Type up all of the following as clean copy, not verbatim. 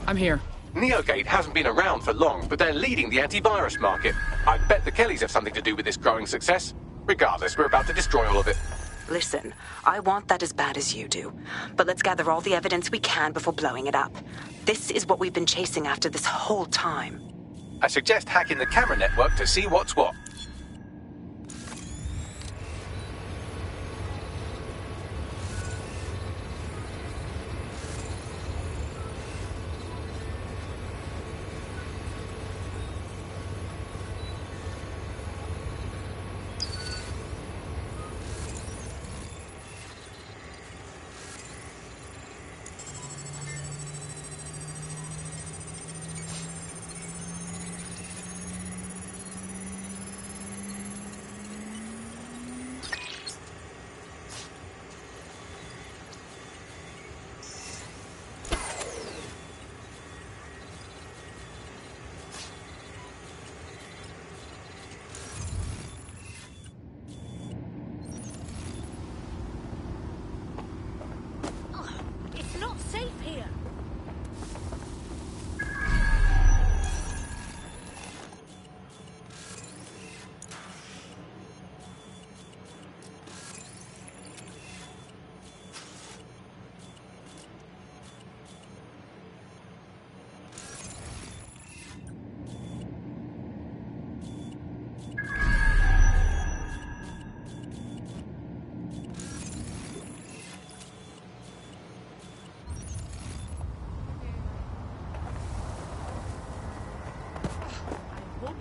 I'm here. Neogate hasn't been around for long, but they're leading the antivirus market. I bet the Kellys have something to do with this growing success. Regardless, we're about to destroy all of it. Listen, I want that as bad as you do. But let's gather all the evidence we can before blowing it up. This is what we've been chasing after this whole time. I suggest hacking the camera network to see what's what.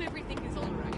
Everything is all right.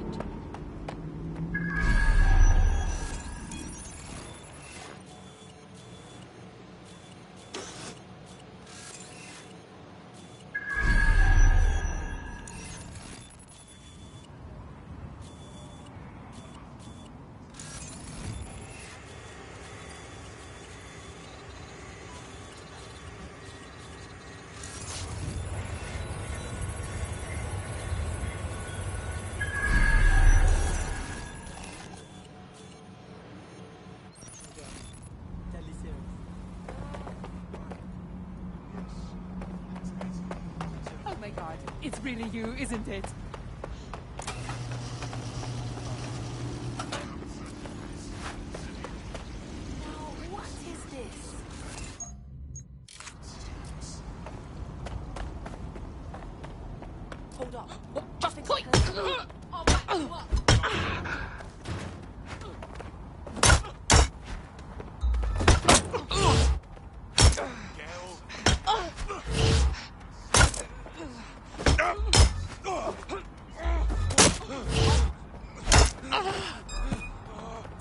It's really you, isn't it? Now, what is this? Hold up. Just a quick. I'll back you up.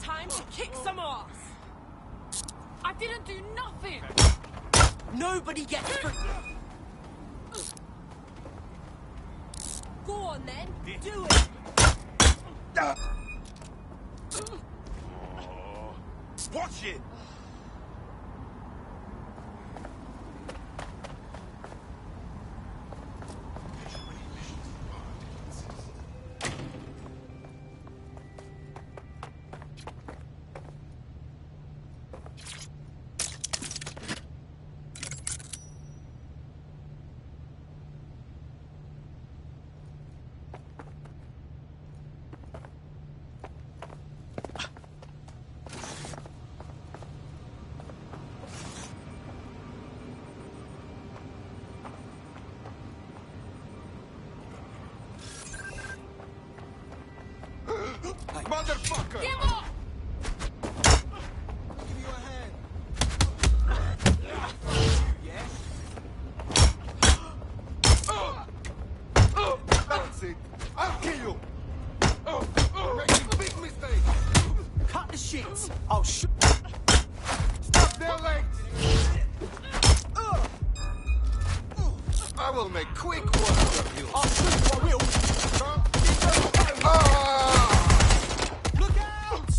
Time to kick some ass. I didn't do nothing. Nobody gets free. Go on then, do it. Watch it! Motherfucker! Give up! That's it. I'll kill you. You're making big mistakes. Cut the shit. I'll shoot. Stop their legs. I will make quick work of you. I'll shoot, I will. Look out!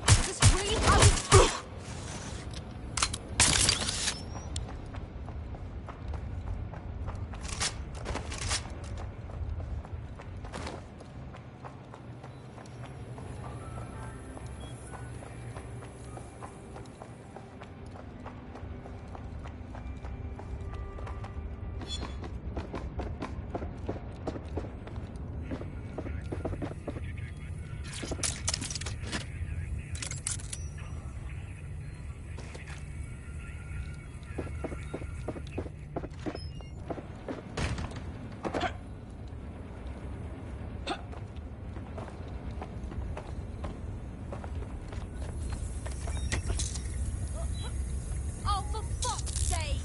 Is this really how you... Oh, for fuck's sake!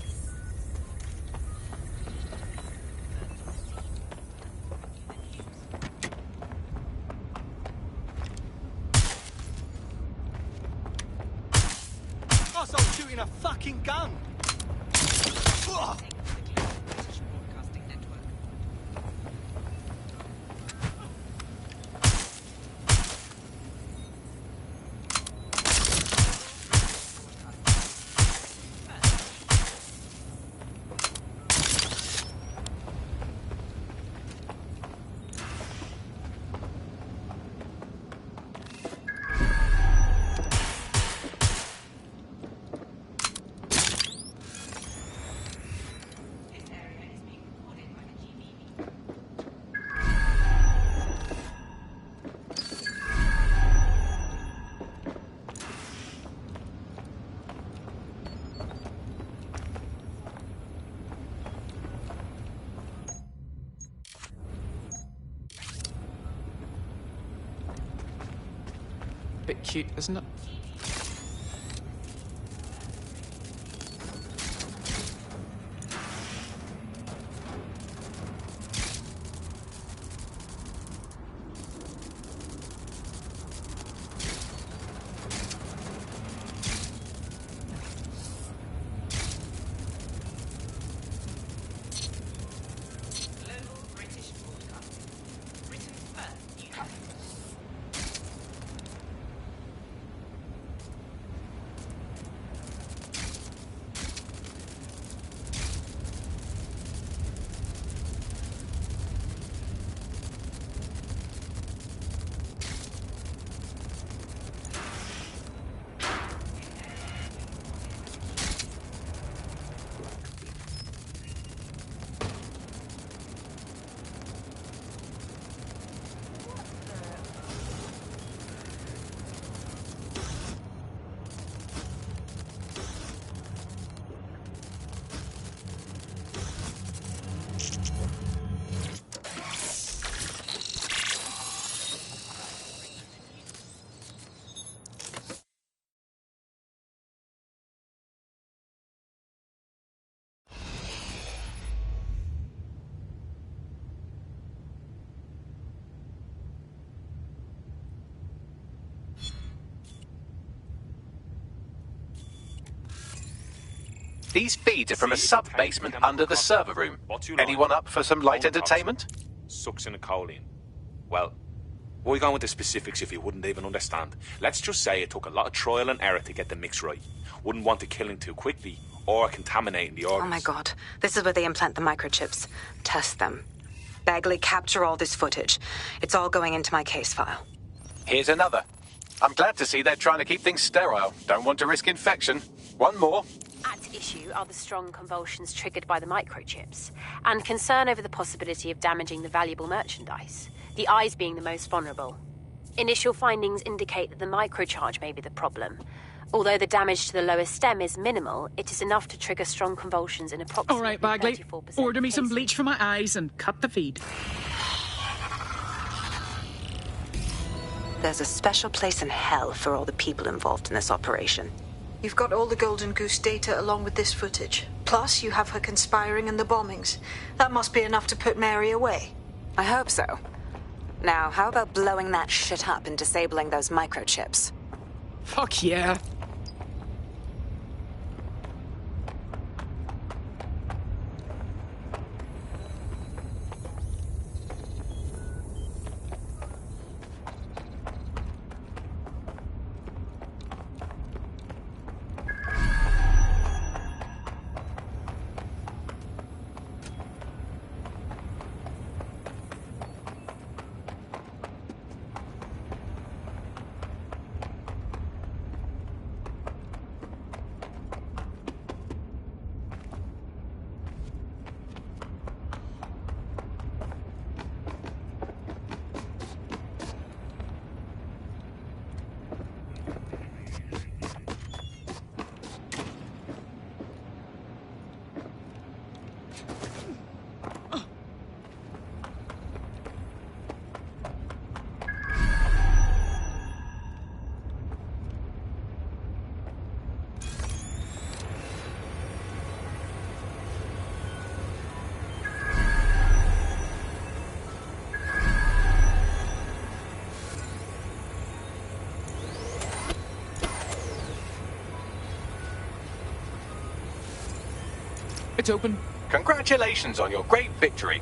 Arsehole shooting a fucking gun. Ugh. Bit cute, isn't it? These feeds are from a sub-basement under the server room. Anyone up for some light entertainment? Succinylcholine. Well, why go into specifics if you wouldn't even understand? Let's just say it took a lot of trial and error to get the mix right. Wouldn't want to kill him too quickly or contaminating the organs. Oh my god. This is where they implant the microchips. Test them. Bagley, capture all this footage. It's all going into my case file. Here's another. I'm glad to see they're trying to keep things sterile. Don't want to risk infection. One more. At issue are the strong convulsions triggered by the microchips, and concern over the possibility of damaging the valuable merchandise, the eyes being the most vulnerable. Initial findings indicate that the microcharge may be the problem. Although the damage to the lower stem is minimal, it is enough to trigger strong convulsions in approximately All right, Bagley. 34% Order me of some cases. bleach for my eyes and cut the feed. There's a special place in hell for all the people involved in this operation. You've got all the Golden Goose data along with this footage. Plus, you have her conspiring in the bombings. That must be enough to put Mary away. I hope so. Now, how about blowing that shit up and disabling those microchips? Fuck yeah. It's open. Congratulations on your great victory.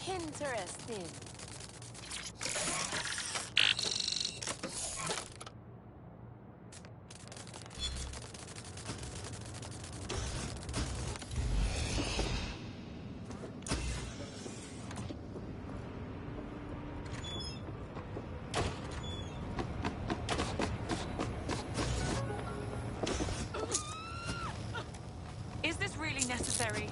Interesting. Is this really necessary?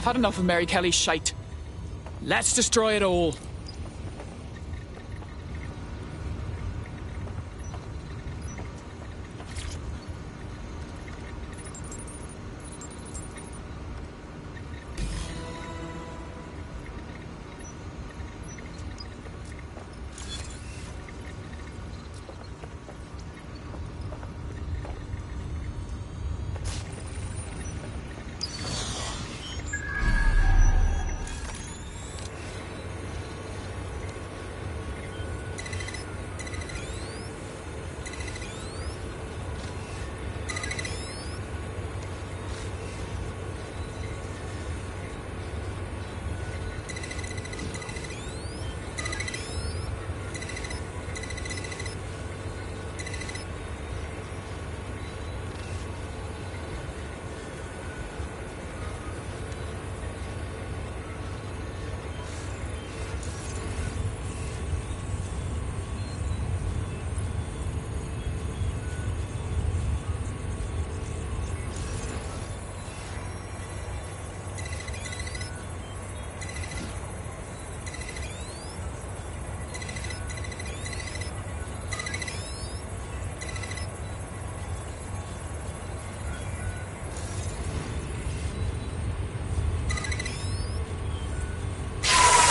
I've had enough of Mary Kelly's shite. Let's destroy it all.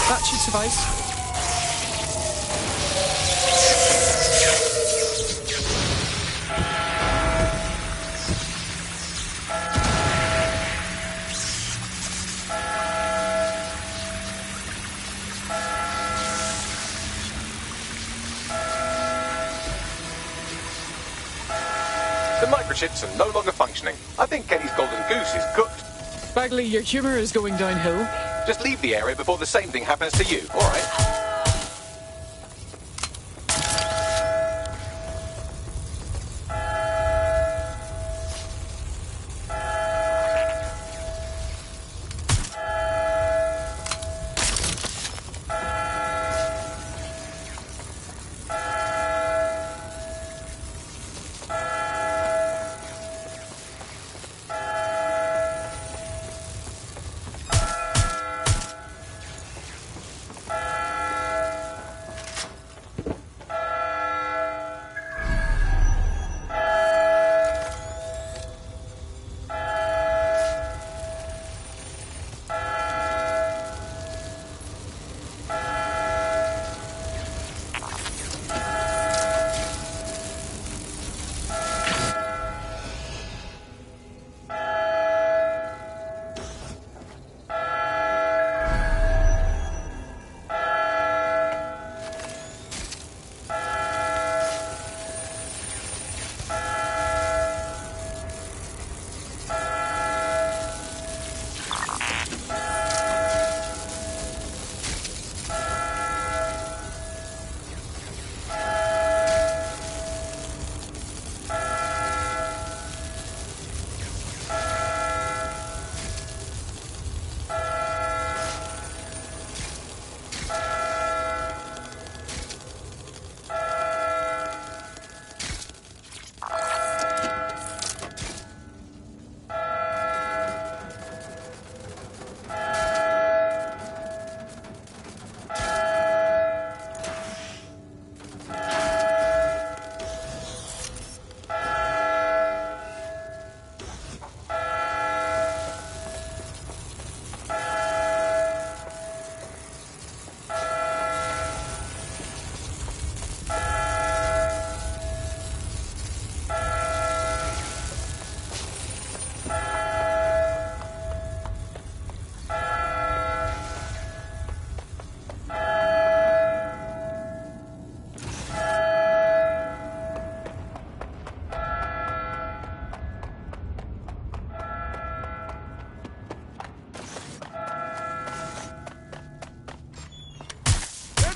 That should suffice. The microchips are no longer functioning. I think Kelly's golden goose is cooked. Bagley, your humour is going downhill. Just leave the area before the same thing happens to you, all right?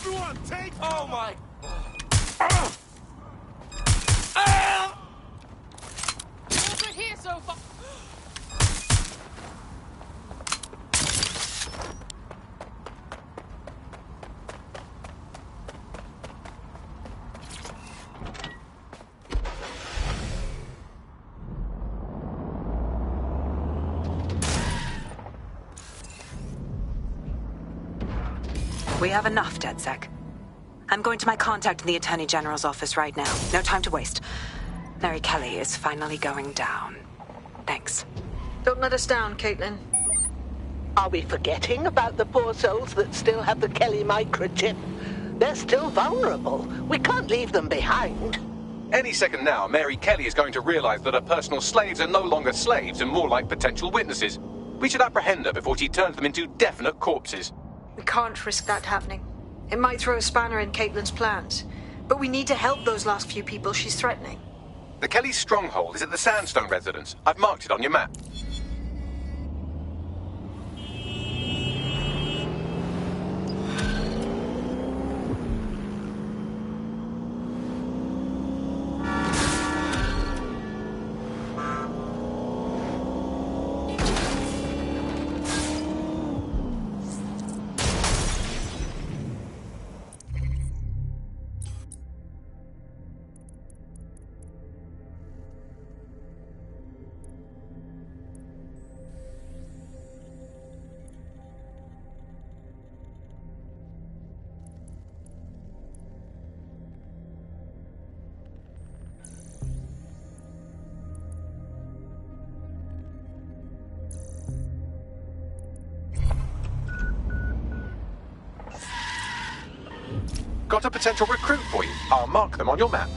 Everyone, take Oh my. All good here so far. We have enough, DedSec. I'm going to my contact in the Attorney General's office right now. No time to waste. Mary Kelly is finally going down. Thanks. Don't let us down, Caitlin. Are we forgetting about the poor souls that still have the Kelly microchip? They're still vulnerable. We can't leave them behind. Any second now, Mary Kelly is going to realize that her personal slaves are no longer slaves and more like potential witnesses. We should apprehend her before she turns them into definite corpses. We can't risk that happening. It might throw a spanner in Caitlin's plans. But we need to help those last few people she's threatening. The Kelly stronghold is at the Sandstone residence. I've marked it on your map. Got a potential recruit for you. I'll mark them on your map.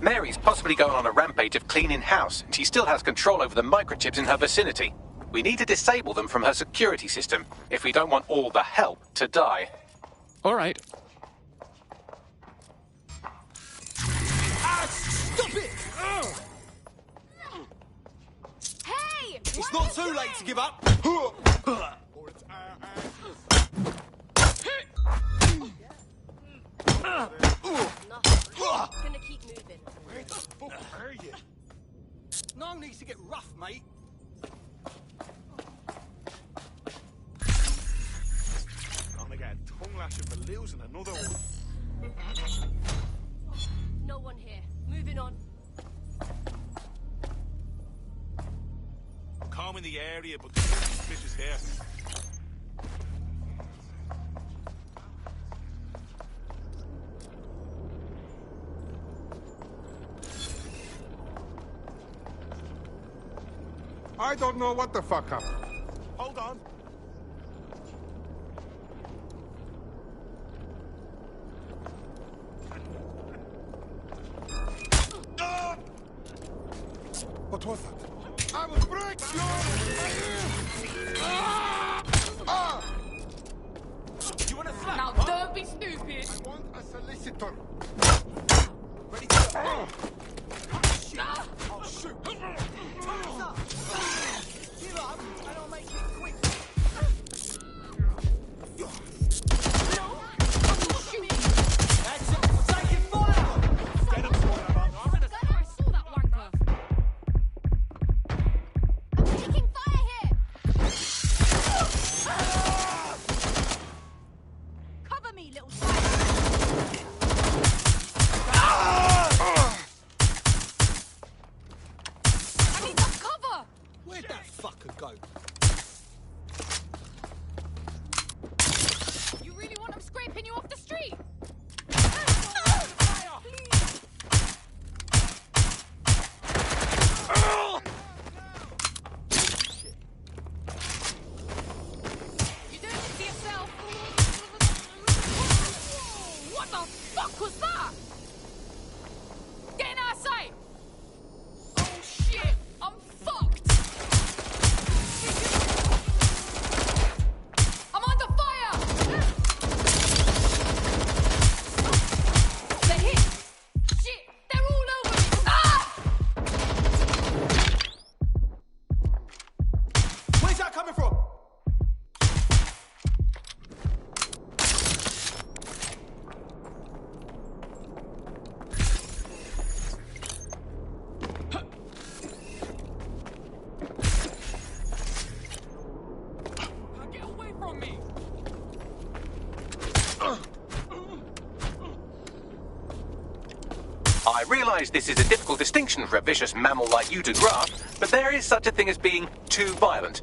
Mary's possibly going on a rampage of cleaning house, and she still has control over the microchips in her vicinity. We need to disable them from her security system if we don't want all the help to die. All right. Ah, stop it! Hey! It's not too late to give up. or it's our asses. Gonna keep moving. Where the fuck are you? No need to get rough, mate. Gonna get a tongue lashing for losing another one. No one here. Moving on. Combing the area, but there's suspicious here. I don't know what the fuck happened. Hold on. What was that? I will break your... You want to slap? Now don't be stupid. I want a solicitor. Ready to go? Shit. I'll shoot. Time's up. Give up, and I'll make it quick. No, I will shoot. That's it. We're taking fire. Get him, Sawyer. I saw that wanker. I'm taking fire here. Cover me, little child. the fuck was that? Get in our sight! Oh shit, I'm fucked! I'm under fire! They're hit! Shit, they're all over me! Ah! Where's that coming from? Get away from me! I realise this is a difficult distinction for a vicious mammal like you to grasp, but there is such a thing as being too violent.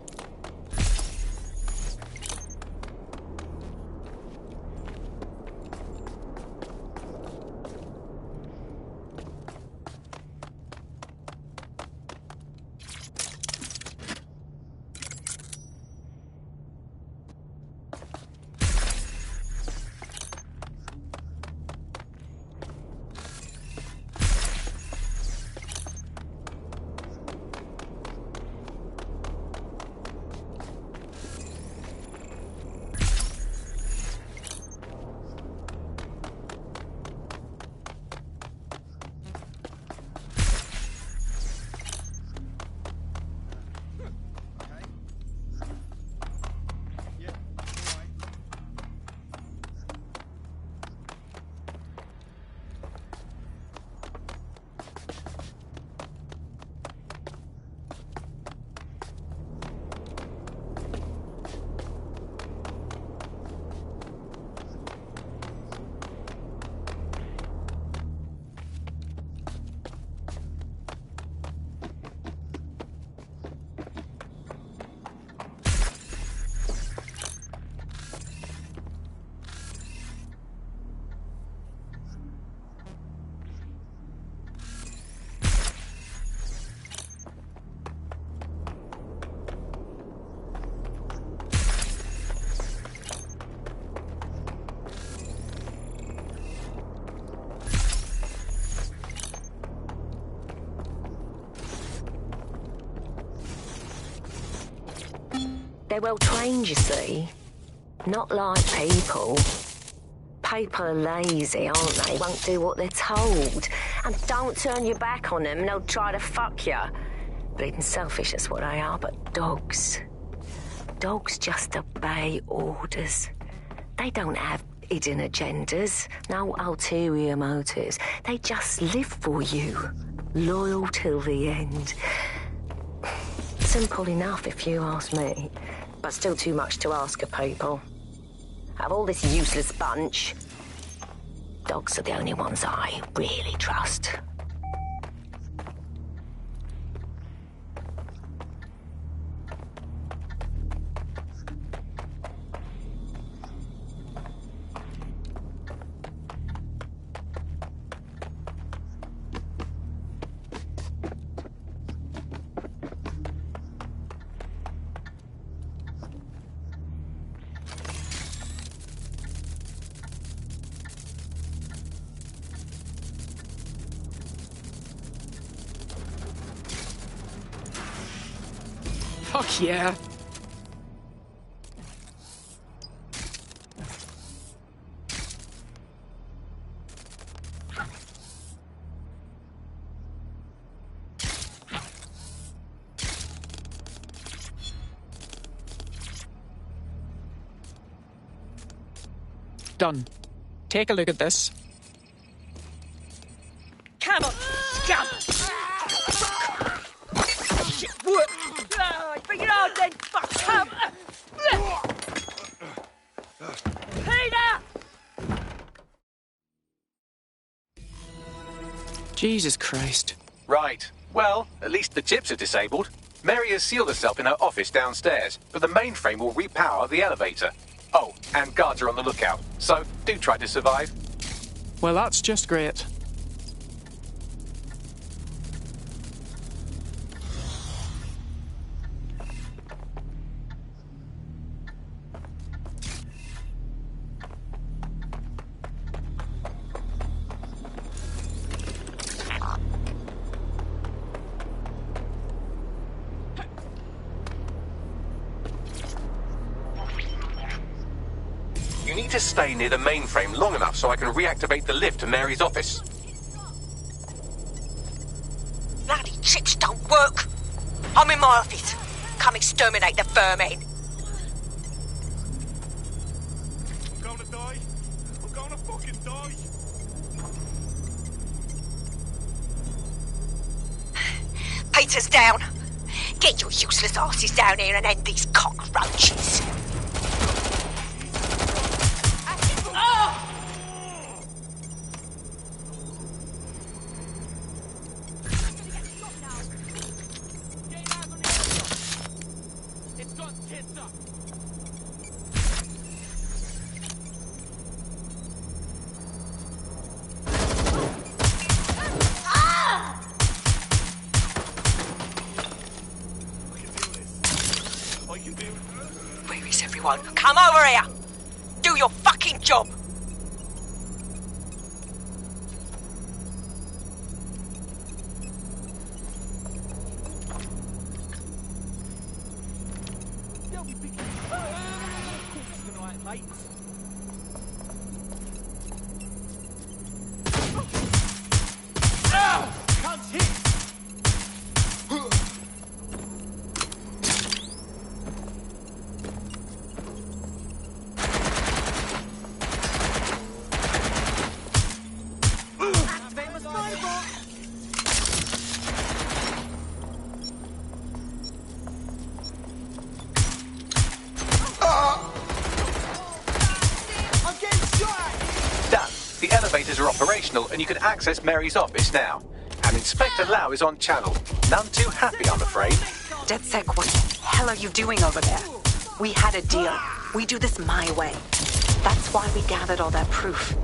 They're well trained, you see. Not like people. People are lazy, aren't they? Won't do what they're told. And don't turn your back on them and they'll try to fuck you. Bleeding selfish, that's what they are, but dogs. Dogs just obey orders. They don't have hidden agendas, no ulterior motives. They just live for you, loyal till the end. Simple enough, if you ask me, but still too much to ask of people. Out of all this useless bunch, dogs are the only ones I really trust. Fuck yeah. Done. Take a look at this. Come on, scum! Shit, what? Oh, bring it on then, fuck, come! Peter! Jesus Christ. Right. Well, at least the chips are disabled. Mary has sealed herself in her office downstairs, but the mainframe will repower the elevator. Oh, and guards are on the lookout, so do try to survive. Well, that's just great. need to stay near the mainframe long enough so I can reactivate the lift to Mary's office. Bloody chips don't work. I'm in my office. Come exterminate the vermin. I'm gonna die. I'm gonna fucking die. Peter's down. Get your useless asses down here and end these cockroaches. Where is everyone? Come over here! Do your fucking job! The elevators are operational and you can access Mary's office now. And Inspector Lau is on channel. None too happy, I'm afraid. DedSec, what the hell are you doing over there? We had a deal. We do this my way. That's why we gathered all that proof.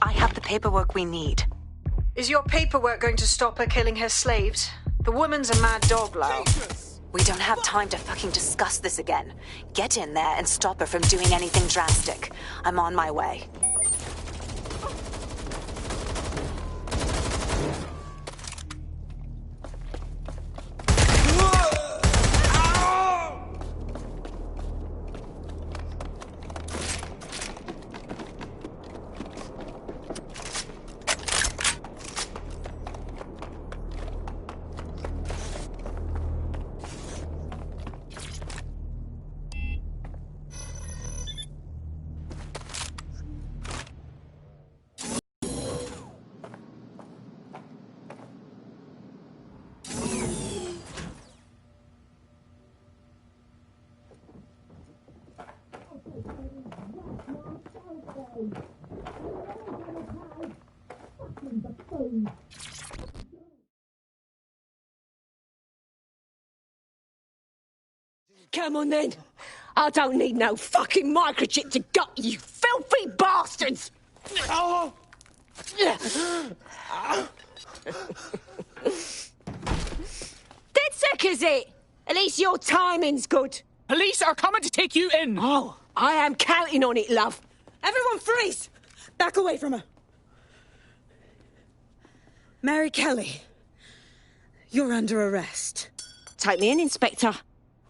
I have the paperwork we need. Is your paperwork going to stop her killing her slaves? The woman's a mad dog, Lau. We don't have time to fucking discuss this again. Get in there and stop her from doing anything drastic. I'm on my way. Come on then. I don't need no fucking microchip to gut you filthy bastards! Oh! DedSec is it? At least your timing's good. Police are coming to take you in. Oh, I am counting on it, love. Everyone freeze! Back away from her. Mary Kelly, you're under arrest. Take me in, Inspector.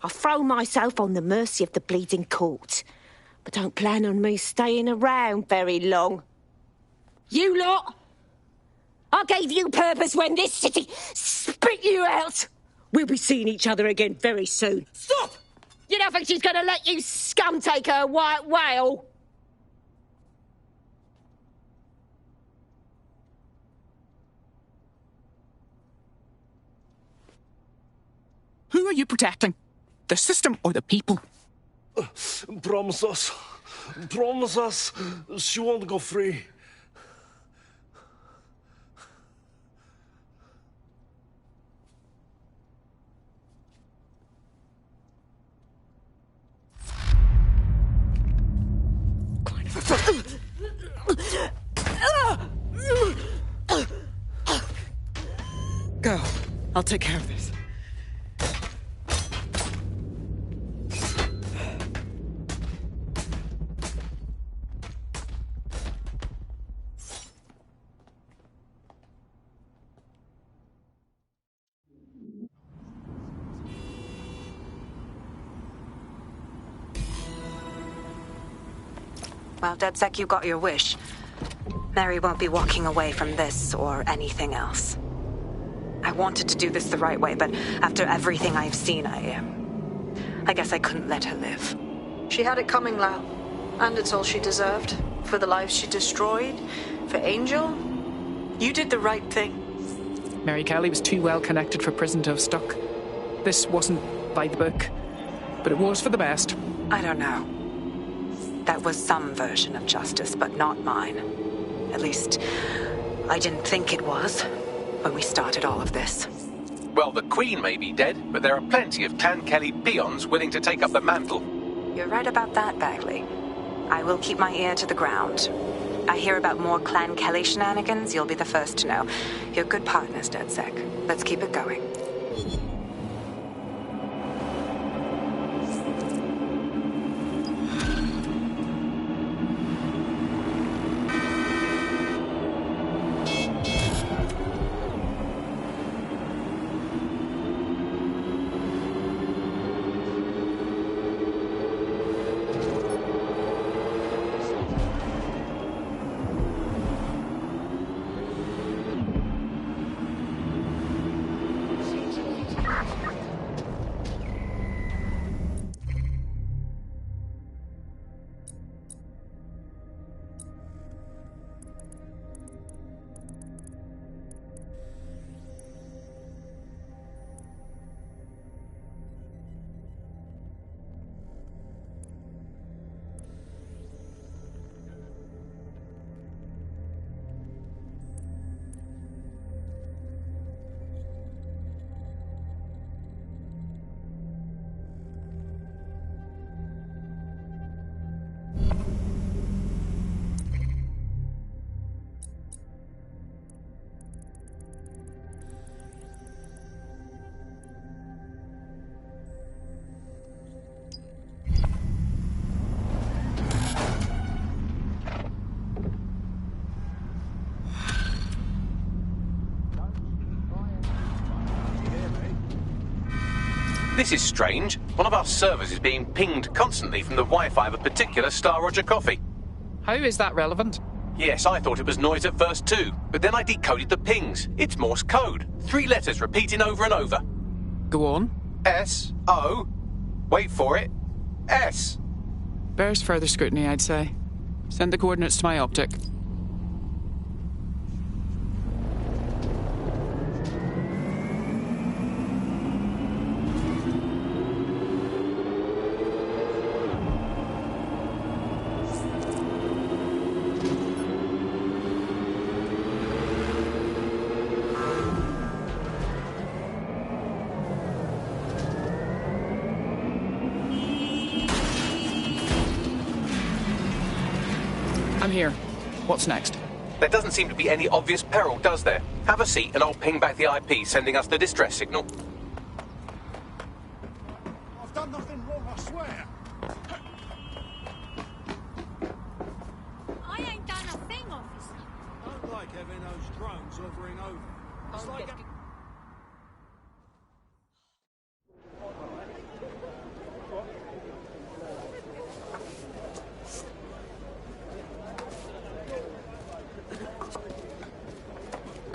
I'll throw myself on the mercy of the bleeding court. But don't plan on me staying around very long. You lot! I gave you purpose when this city spit you out! We'll be seeing each other again very soon. Stop! You don't think she's gonna let you scum take her white whale? Who are you protecting? The system or the people? Promise us. Promise us she won't go free. Go. I'll take care of this. Well, DedSec, you got your wish. Mary won't be walking away from this or anything else. I wanted to do this the right way, but after everything I've seen, I guess I couldn't let her live. She had it coming, Lau. And it's all she deserved. For the lives she destroyed, for Angel. You did the right thing. Mary Kelly was too well connected for prison to have stuck. This wasn't by the book, but it was for the best. I don't know. That was some version of justice, but not mine. At least, I didn't think it was when we started all of this. Well, the Queen may be dead, but there are plenty of Clan Kelly peons willing to take up the mantle. You're right about that, Bagley. I will keep my ear to the ground. I hear about more Clan Kelly shenanigans, you'll be the first to know. You're good partners, DedSec. Let's keep it going. This is strange. One of our servers is being pinged constantly from the Wi-Fi of a particular Star Roger coffee. How is that relevant? Yes, I thought it was noise at first too, but then I decoded the pings. It's Morse code. 3 letters repeating over and over. Go on. S-O. Wait for it. S. Bears further scrutiny, I'd say. Send the coordinates to my optic. I'm here. What's next? There doesn't seem to be any obvious peril, does there? Have a seat and I'll ping back the IP sending us the distress signal. I've done nothing wrong, I swear. I ain't done a thing, officer. Don't like having those drones hovering over. It's like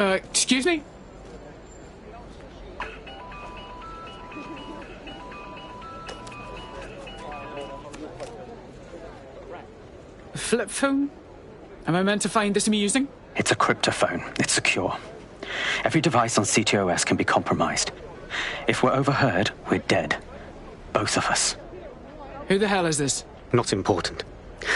Excuse me? Flip phone? Am I meant to find this amusing? It's a cryptophone. It's secure. Every device on CTOS can be compromised. If we're overheard, we're dead. Both of us. Who the hell is this? Not important.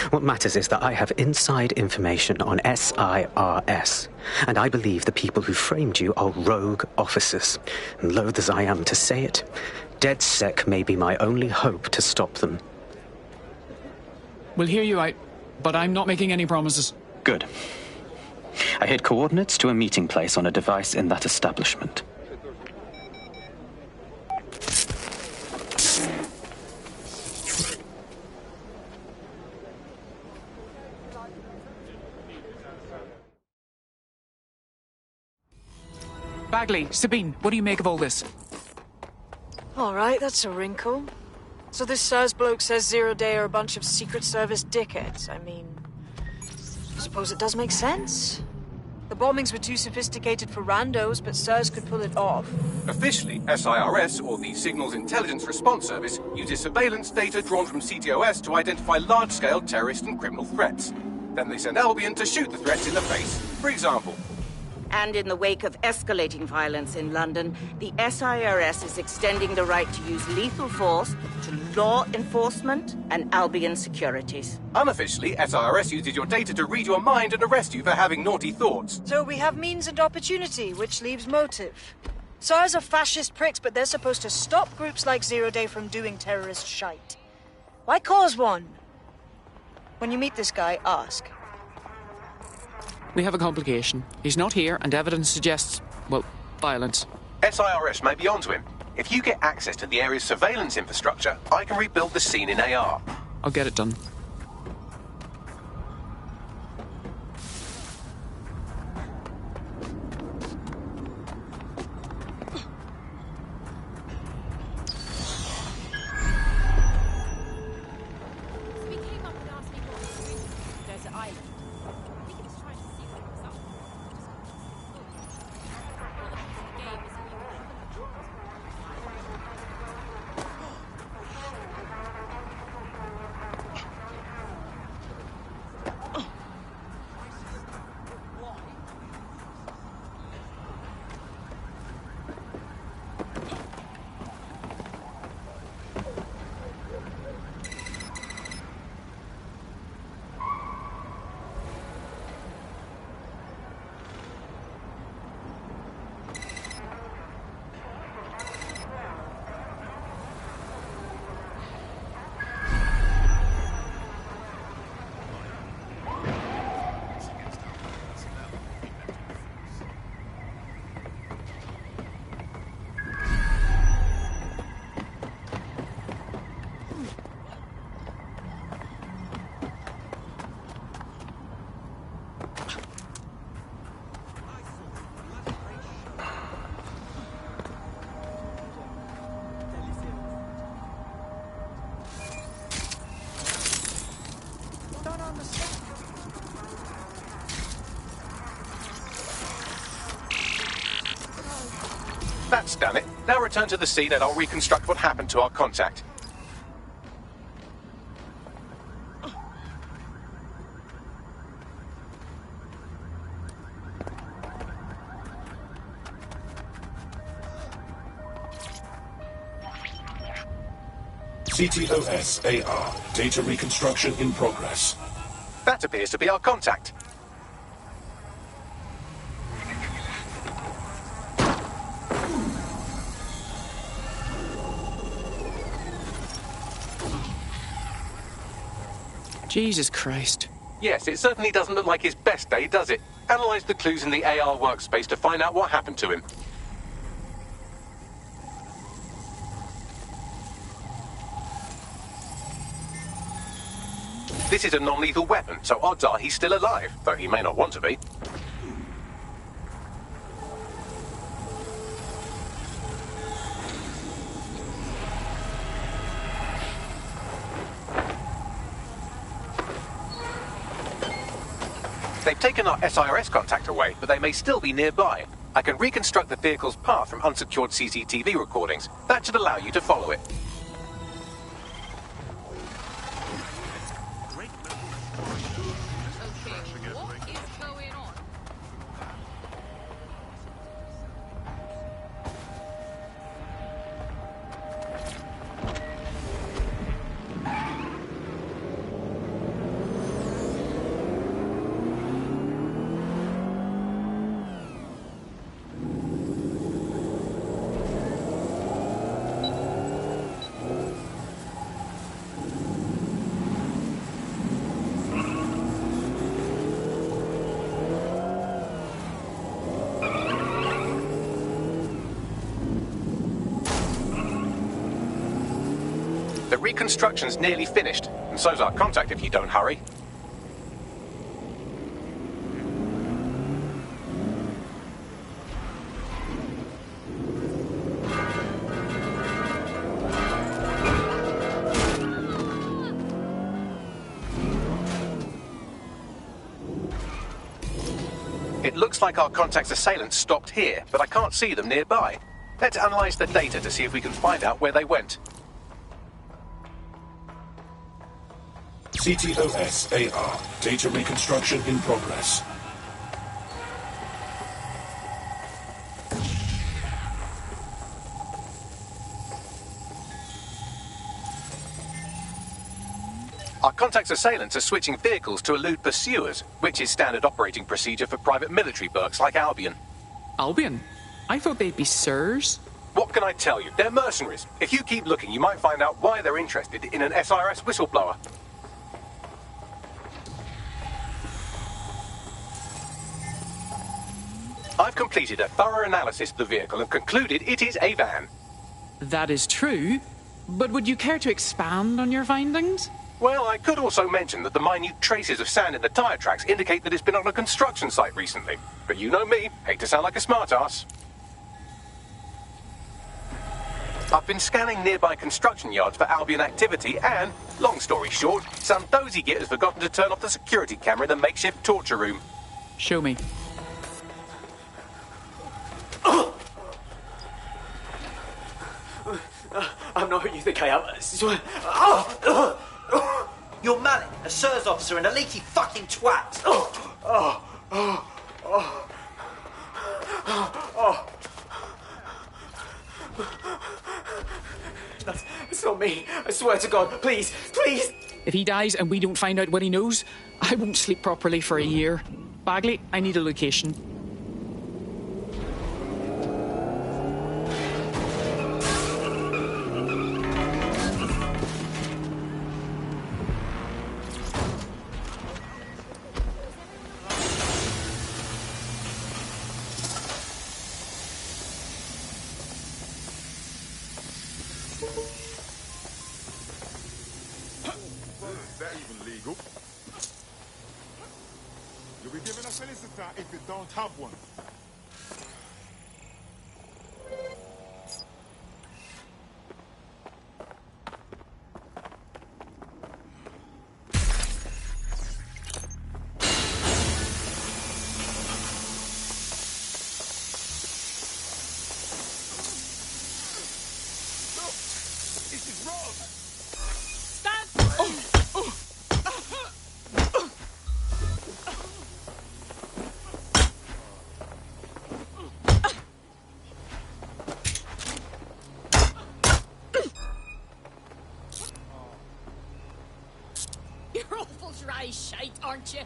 What matters is that I have inside information on SIRS, and I believe the people who framed you are rogue officers. And loath as I am to say it, DedSec may be my only hope to stop them. We'll hear you out, but I'm not making any promises. Good. I hid coordinates to a meeting place on a device in that establishment. Bagley, Sabine, what do you make of all this? All right, that's a wrinkle. So this SIRS bloke says Zero Day are a bunch of Secret Service dickheads. I mean, suppose it does make sense. The bombings were too sophisticated for randos, but SIRS could pull it off. Officially, SIRS, or the Signals Intelligence Response Service, uses surveillance data drawn from CTOS to identify large-scale terrorist and criminal threats. Then they send Albion to shoot the threats in the face. For example. And in the wake of escalating violence in London, the SIRS is extending the right to use lethal force to law enforcement and Albion securities. Unofficially, SIRS uses your data to read your mind and arrest you for having naughty thoughts. So we have means and opportunity, which leaves motive. SIRS are fascist pricks, but they're supposed to stop groups like Zero Day from doing terrorist shite. Why cause one? When you meet this guy, ask. We have a complication. He's not here, and evidence suggests, well, violence. SIRS may be onto him. If you get access to the area's surveillance infrastructure, I can rebuild the scene in AR. I'll get it done. That's done it. Now return to the scene and I'll reconstruct what happened to our contact. CTOS AR. Data reconstruction in progress. That appears to be our contact. Jesus Christ. Yes, it certainly doesn't look like his best day, does it? Analyze the clues in the AR workspace to find out what happened to him. This is a non-lethal weapon, so odds are he's still alive, though he may not want to be. They've taken our SIRS contact away, but they may still be nearby. I can reconstruct the vehicle's path from unsecured CCTV recordings. That should allow you to follow it. The reconstruction's nearly finished, and so's our contact if you don't hurry. It looks like our contact's assailants stopped here, but I can't see them nearby. Let's analyze the data to see if we can find out where they went. CTOS AR. Data reconstruction in progress. Our contact's assailants are switching vehicles to elude pursuers, which is standard operating procedure for private military burks like Albion. Albion? I thought they'd be sirs. What can I tell you? They're mercenaries. If you keep looking, you might find out why they're interested in an SIRS whistleblower. I've completed a thorough analysis of the vehicle and concluded it is a van. That is true, but would you care to expand on your findings? Well, I could also mention that the minute traces of sand in the tyre tracks indicate that it's been on a construction site recently. But you know me, hate to sound like a smartass. I've been scanning nearby construction yards for Albion activity and, long story short, some dozy git has forgotten to turn off the security camera in the makeshift torture room. Show me. I'm not who you think I am. I swear. You're Malik, a SIRS officer and a leaky fucking twat. That's not me. I swear to God. Please, please. If he dies and we don't find out what he knows, I won't sleep properly for a year. Bagley, I need a location. Is that even legal? You'll be giving a solicitor if you don't have one. This is wrong. You're awful dry shite, aren't you?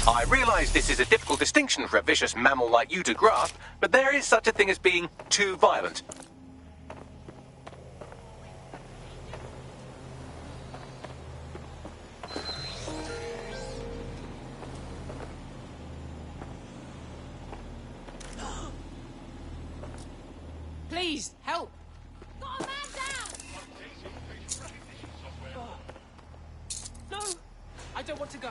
I realise this is a difficult distinction for a vicious mammal like you to grasp, but there is such a thing as being too violent. Please, help! Got a man down! No! I don't want to go.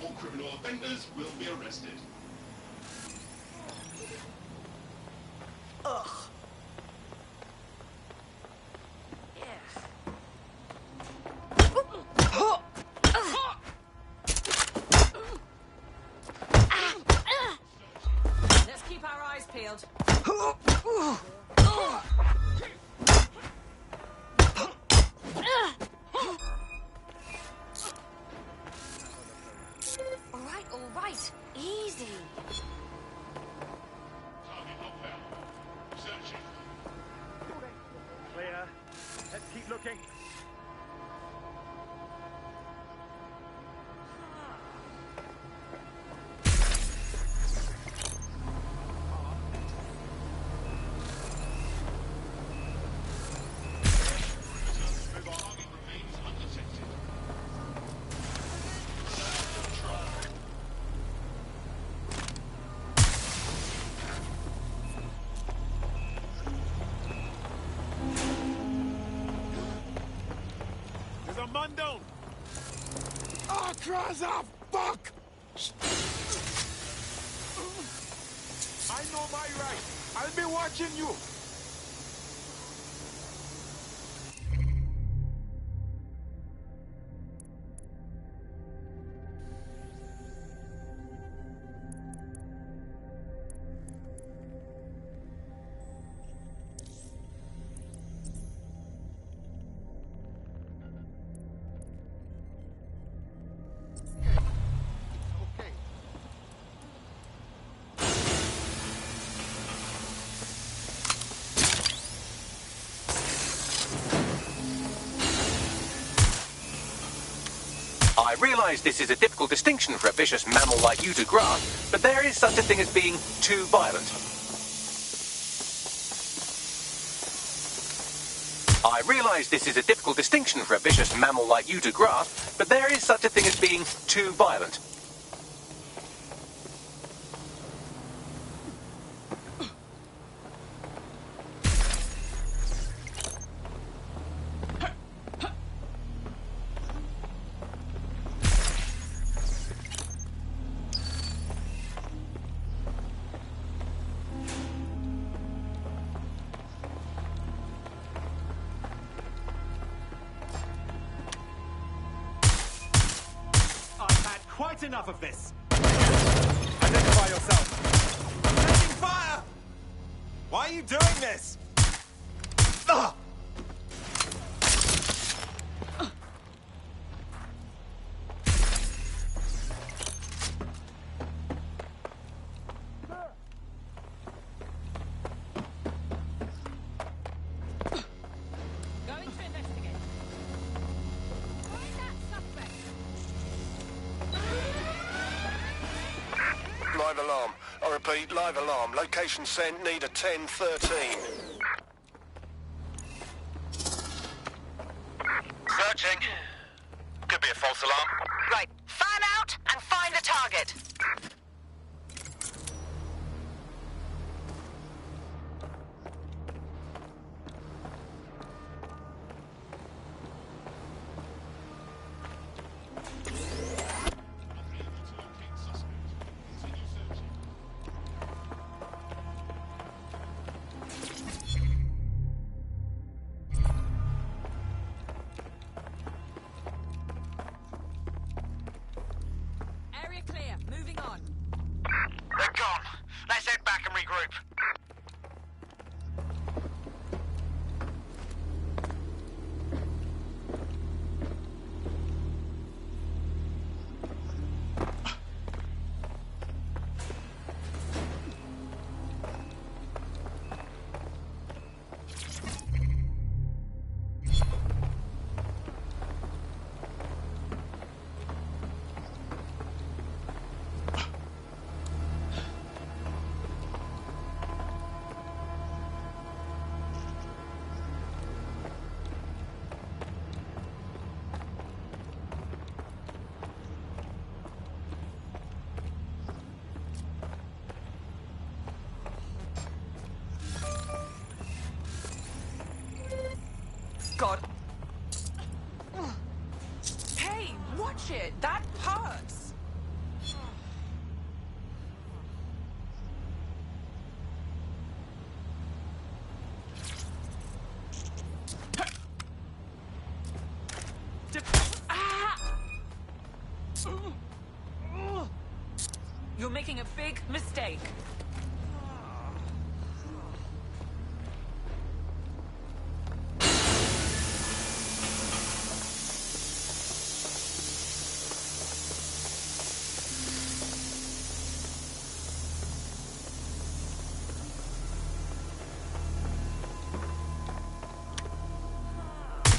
All criminal offenders will be arrested. Ugh. Let's keep our eyes peeled. All right. Easy. Clear. Let's keep looking. Kraza, fuck! I know my right. I'll be watching you. I realise this is a difficult distinction for a vicious mammal like you to grasp, but there is such a thing as being too violent. I realise this is a difficult distinction for a vicious mammal like you to grasp, but there is such a thing as being too violent. Quite enough of this. Identify yourself. I'm taking fire! Why are you doing this? Ugh! Going to investigate. Find that suspect. Live alarm. I repeat, live alarm. Location sent, need a 1013. Searching. Could be a false alarm. Right, fan out and find the target. Area clear. Moving on. They're gone. Let's head back and regroup. God. Hey, watch it. That hurts. You're making a big mistake.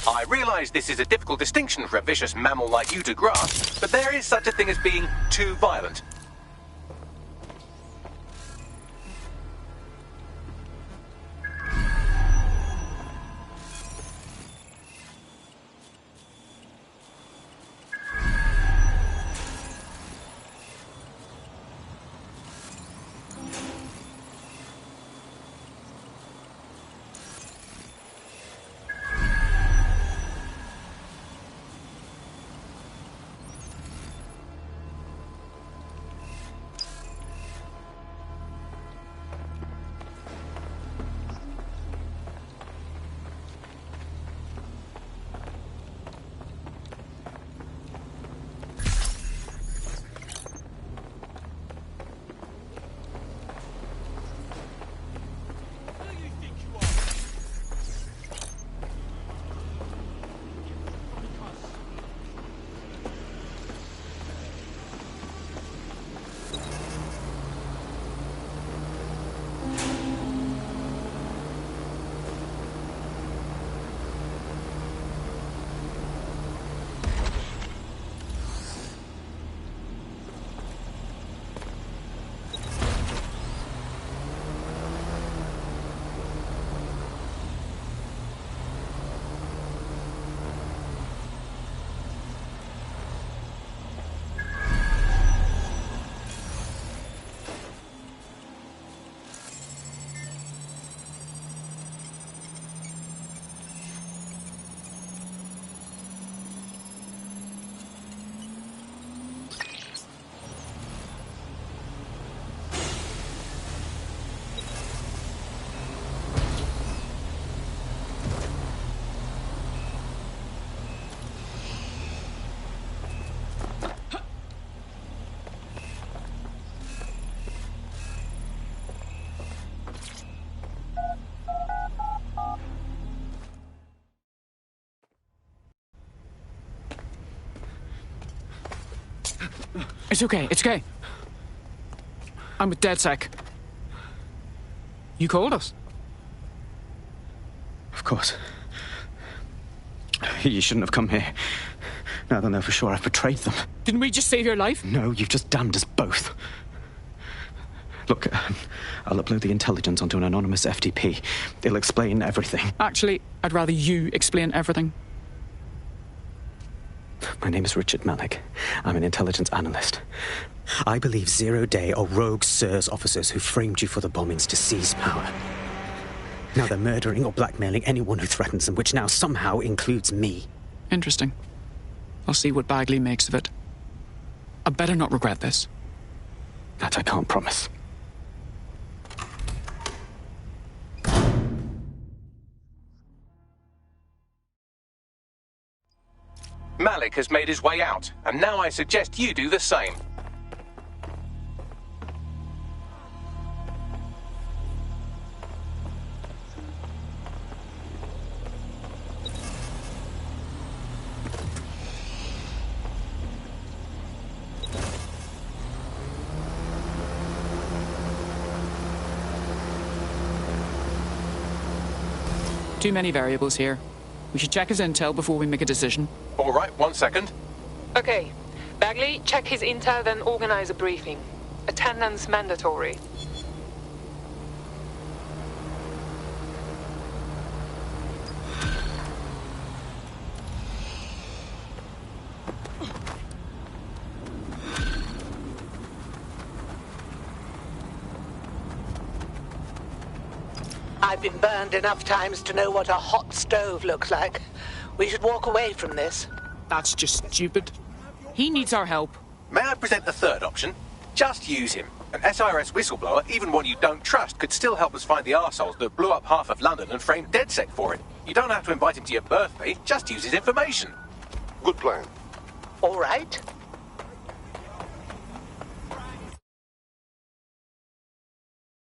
I realise this is a difficult distinction for a vicious mammal like you to grasp, but there is such a thing as being too violent. It's okay, it's okay. I'm with DedSec. You called us. Of course. You shouldn't have come here. Now they'll know for sure I've betrayed them. Didn't we just save your life? No, you've just damned us both. Look, I'll upload the intelligence onto an anonymous FTP. It'll explain everything. Actually, I'd rather you explain everything. My name is Richard Malik. I'm an intelligence analyst. I believe zero-day or rogue SIRS officers who framed you for the bombings to seize power. Now they're murdering or blackmailing anyone who threatens them, which now somehow includes me. Interesting. I'll see what Bagley makes of it. I better not regret this. That I can't promise. Malik has made his way out, and now I suggest you do the same. Too many variables here. We should check his intel before we make a decision. All right, 1 second. Okay. Bagley, check his intel, then organize a briefing. Attendance mandatory. I've been burned enough times to know what a hot stove looks like. We should walk away from this. That's just stupid. He needs our help. May I present the third option? Just use him. An SIRS whistleblower, even one you don't trust, could still help us find the arseholes that blew up half of London and framed DedSec for it. You don't have to invite him to your birthday, just use his information. Good plan. All right.